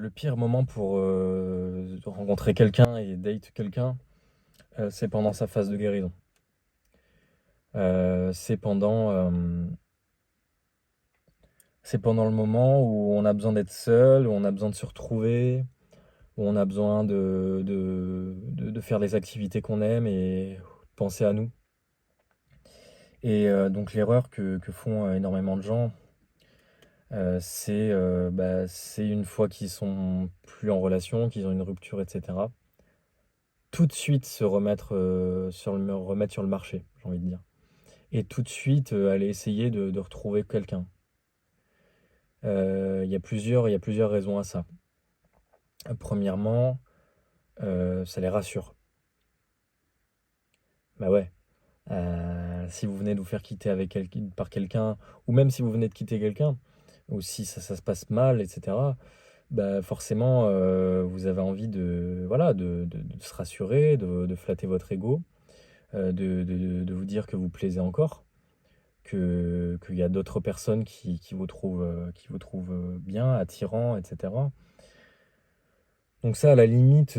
Le pire moment pour, rencontrer quelqu'un et date quelqu'un, c'est pendant sa phase de guérison. C'est pendant le moment où on a besoin d'être seul, où on a besoin de se retrouver, où on a besoin de faire des activités qu'on aime et penser à nous. Et donc l'erreur que font, énormément de gens, c'est une fois qu'ils sont plus en relation, qu'ils ont une rupture et cetera, tout de suite se remettre, remettre sur le marché, j'ai envie de dire. Et tout de suite, aller essayer de retrouver quelqu'un. Il y a plusieurs raisons à ça. Premièrement, ça les rassure. Bah ouais, si vous venez de vous faire quitter par quelqu'un, ou même si vous venez de quitter quelqu'un, ou si ça se passe mal, etc., bah forcément, vous avez envie de, voilà, de se rassurer, de flatter votre ego, de vous dire que vous plaisez encore, qu'il y a d'autres personnes qui vous trouvent bien, attirant, etc. Donc ça, à la limite, c'est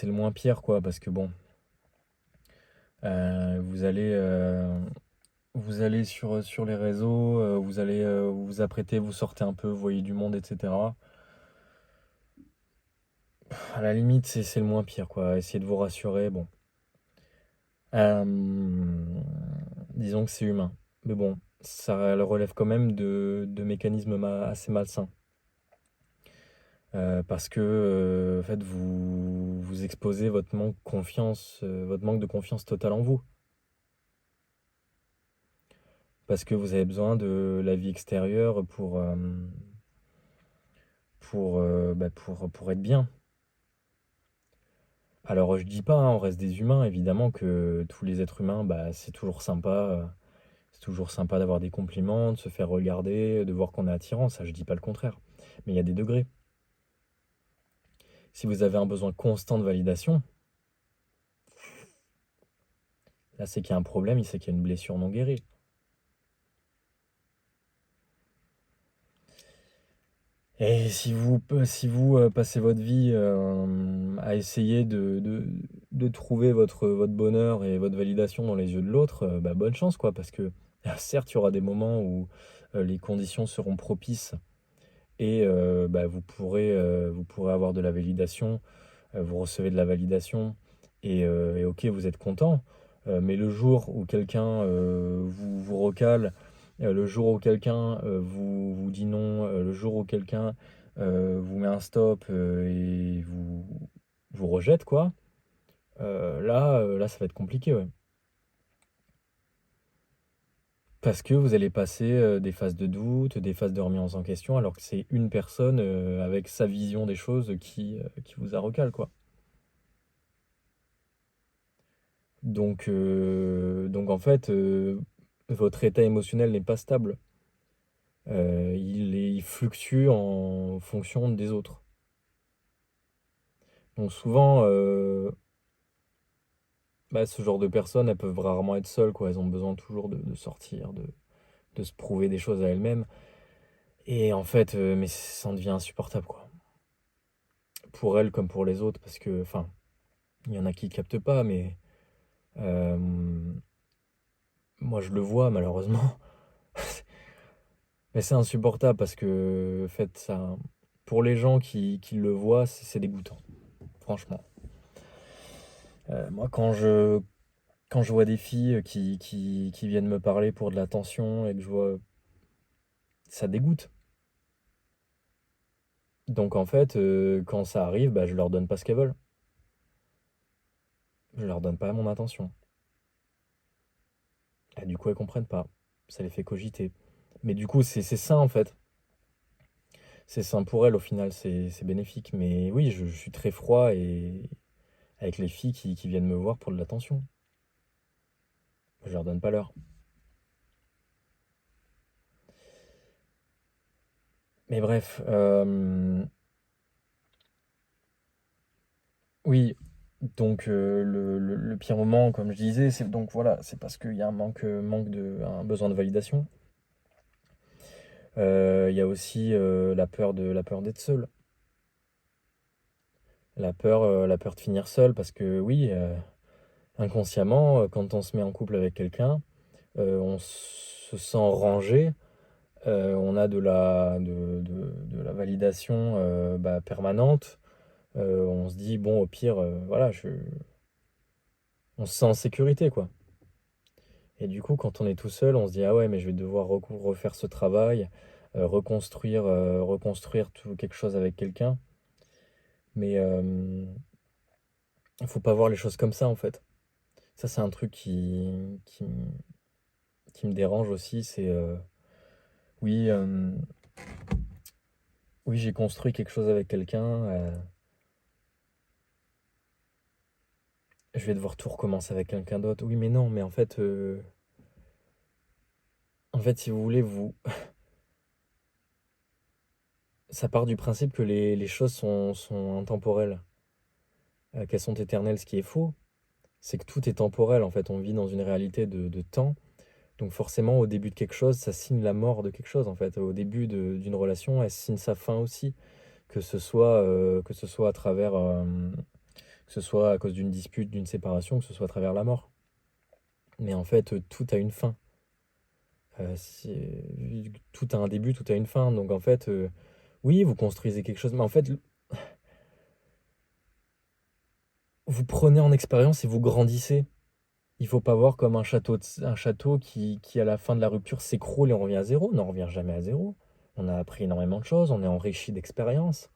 le moins pire, quoi, parce que bon, vous allez sur les réseaux, vous allez vous apprêter, vous sortez un peu, vous voyez du monde, etc. À la limite, c'est le moins pire, quoi. Essayez de vous rassurer, bon. Euh, Disons que c'est humain. Mais bon, ça relève quand même de mécanismes assez malsains. Parce que, en fait, vous exposez votre manque de confiance totale en vous. Parce que vous avez besoin de la vie extérieure pour être bien. Alors, je dis pas, hein, on reste des humains, évidemment que tous les êtres humains, bah, c'est toujours sympa d'avoir des compliments, de se faire regarder, de voir qu'on est attirant, ça je dis pas le contraire. Mais il y a des degrés. Si vous avez un besoin constant de validation, là c'est qu'il y a un problème, c'est qu'il y a une blessure non guérie. Et si vous passez votre vie à essayer de trouver votre bonheur et votre validation dans les yeux de l'autre, bah, bonne chance, quoi, parce que certes, il y aura des moments où les conditions seront propices et bah, vous pourrez avoir de la validation, vous recevez de la validation et ok, vous êtes content, mais le jour où quelqu'un vous recale, le jour où quelqu'un vous dit non, le jour où quelqu'un vous met un stop et vous rejette, quoi, là, ça va être compliqué, ouais. Parce que vous allez passer des phases de doute, des phases de remise en question, alors que c'est une personne avec sa vision des choses qui vous a recalé, quoi. Donc en fait, votre état émotionnel n'est pas stable. Il fluctue en fonction des autres. Donc souvent, bah, ce genre de personnes, elles peuvent rarement être seules, quoi. Elles ont besoin toujours de sortir, de se prouver des choses à elles-mêmes. Et en fait, mais ça en devient insupportable, quoi. Pour elles comme pour les autres, parce que, enfin, il y en a qui ne captent pas, mais euh, moi je le vois malheureusement. Mais c'est insupportable parce que, en fait, ça, pour les gens qui le voient, c'est dégoûtant, franchement. Moi, quand je vois des filles qui viennent me parler pour de l'attention et que je vois, ça dégoûte. Donc, en fait, quand ça arrive, bah, je leur donne pas ce qu'elles veulent. Je leur donne pas mon attention. Et du coup, elles comprennent pas. Ça les fait cogiter. Mais du coup, c'est sain, en fait. C'est sain pour elles, au final, c'est bénéfique. Mais oui, je suis très froid et avec les filles qui viennent me voir pour de l'attention. Je leur donne pas l'heure. Mais bref, oui, donc le pire moment, comme je disais, c'est donc voilà, c'est parce qu'il y a un besoin de validation. Il y a aussi la peur d'être seul. La peur de finir seul, parce que oui, inconsciemment, quand on se met en couple avec quelqu'un, on se sent rangé, on a de la validation permanente. On se dit, bon, au pire, voilà, on se sent en sécurité, quoi. Et du coup, quand on est tout seul, on se dit, ah ouais, mais je vais devoir refaire ce travail, reconstruire quelque chose avec quelqu'un. Mais il faut pas voir les choses comme ça, en fait. Ça, c'est un truc qui me dérange aussi, c'est, oui, oui, j'ai construit quelque chose avec quelqu'un, je vais devoir tout recommencer avec quelqu'un d'autre. Oui, mais non, mais en fait, si vous voulez, ça part du principe que les choses sont intemporelles, qu'elles sont éternelles, ce qui est faux. C'est que tout est temporel, en fait. On vit dans une réalité de temps. Donc forcément, au début de quelque chose, ça signe la mort de quelque chose, en fait. Au début d'une relation, elle signe sa fin aussi. Que ce soit à travers, que ce soit à cause d'une dispute, d'une séparation, que ce soit à travers la mort. Mais en fait, tout a une fin. Tout a un début, tout a une fin. Donc en fait, oui, vous construisez quelque chose, mais en fait, vous prenez en expérience et vous grandissez. Il faut pas voir comme un château qui, à la fin de la rupture, s'écroule et on revient à zéro. Non, on revient jamais à zéro. On a appris énormément de choses, on est enrichi d'expériences.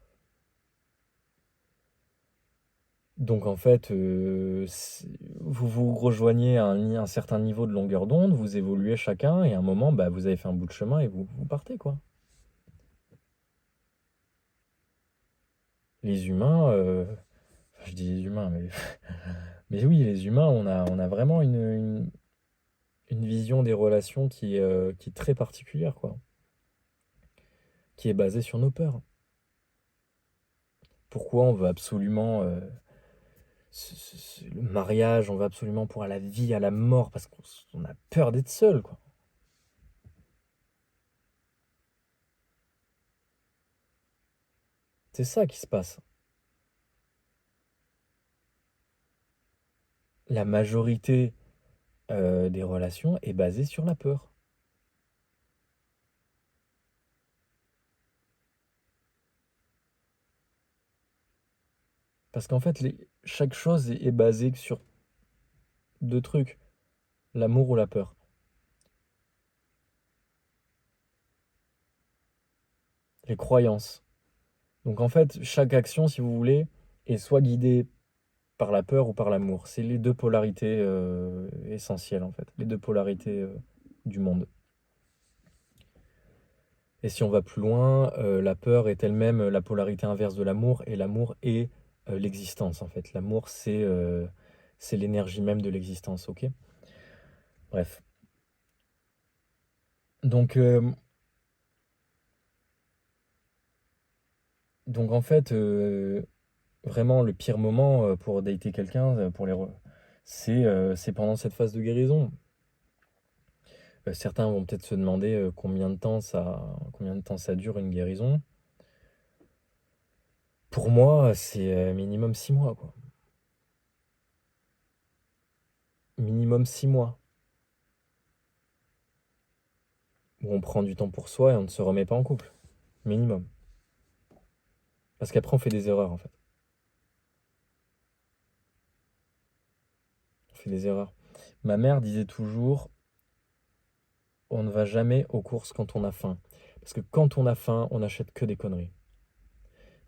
Donc en fait, vous vous rejoignez à un certain niveau de longueur d'onde, vous évoluez chacun, et à un moment, bah, vous avez fait un bout de chemin et vous partez, quoi. Les humains, enfin, je dis les humains, mais, mais oui, les humains, on a vraiment une vision des relations qui est très particulière, quoi, qui est basée sur nos peurs. Pourquoi on veut absolument le mariage, on veut absolument pour la vie, à la mort, parce qu'on a peur d'être seul, quoi. C'est ça qui se passe. La majorité des relations est basée sur la peur. Parce qu'en fait, chaque chose est basée sur deux trucs, l'amour ou la peur. Les croyances. Donc en fait, chaque action, si vous voulez, est soit guidée par la peur ou par l'amour. C'est les deux polarités essentielles, en fait. Les deux polarités du monde. Et si on va plus loin, la peur est elle-même la polarité inverse de l'amour, et l'amour est l'existence, en fait. L'amour, c'est l'énergie même de l'existence, ok? Bref. Donc, donc en fait, vraiment, le pire moment pour dater quelqu'un, c'est pendant cette phase de guérison. Certains vont peut-être se demander combien de temps ça dure une guérison. Pour moi, c'est minimum 6 mois, quoi. Minimum 6 mois. Où on prend du temps pour soi et on ne se remet pas en couple. Minimum. Parce qu'après, on fait des erreurs, en fait. On fait des erreurs. Ma mère disait toujours, on ne va jamais aux courses quand on a faim. Parce que quand on a faim, on n'achète que des conneries.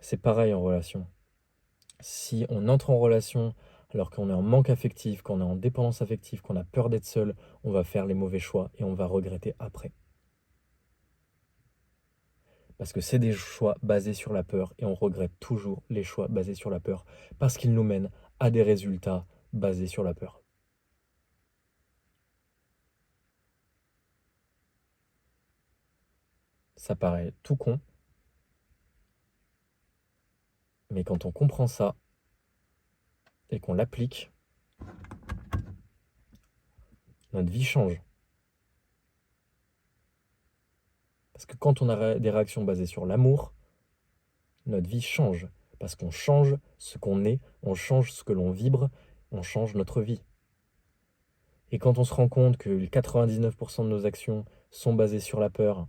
C'est pareil en relation. Si on entre en relation alors qu'on est en manque affectif, qu'on est en dépendance affective, qu'on a peur d'être seul, on va faire les mauvais choix et on va regretter après. Parce que c'est des choix basés sur la peur et on regrette toujours les choix basés sur la peur parce qu'ils nous mènent à des résultats basés sur la peur. Ça paraît tout con, mais quand on comprend ça et qu'on l'applique, notre vie change. Parce que quand on a des réactions basées sur l'amour, notre vie change. Parce qu'on change ce qu'on est, on change ce que l'on vibre, on change notre vie. Et quand on se rend compte que 99% de nos actions sont basées sur la peur,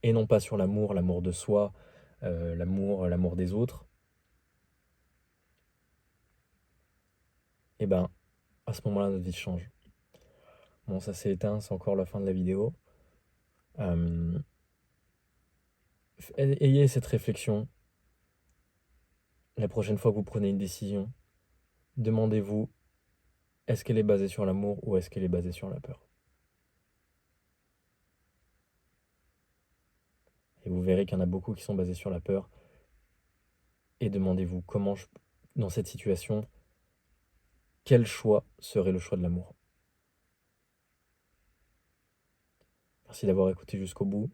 et non pas sur l'amour, l'amour de soi, l'amour des autres, et ben à ce moment-là, notre vie change. Bon, ça s'est éteint, c'est encore la fin de la vidéo. Euh, Ayez cette réflexion. La prochaine fois que vous prenez une décision, demandez-vous, est-ce qu'elle est basée sur l'amour ou est-ce qu'elle est basée sur la peur? Et vous verrez qu'il y en a beaucoup qui sont basés sur la peur. Et demandez-vous dans cette situation, quel choix serait le choix de l'amour? Merci d'avoir écouté jusqu'au bout.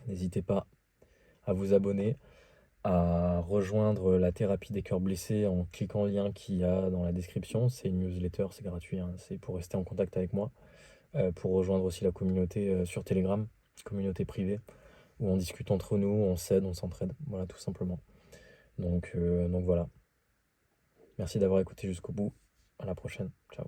N'hésitez pas à vous abonner, à rejoindre la thérapie des cœurs blessés en cliquant le lien qu'il y a dans la description. C'est une newsletter, c'est gratuit, hein, c'est pour rester en contact avec moi, pour rejoindre aussi la communauté sur Telegram, communauté privée, où on discute entre nous, on s'aide, on s'entraide, voilà, tout simplement. Donc voilà. Merci d'avoir écouté jusqu'au bout. À la prochaine. Ciao.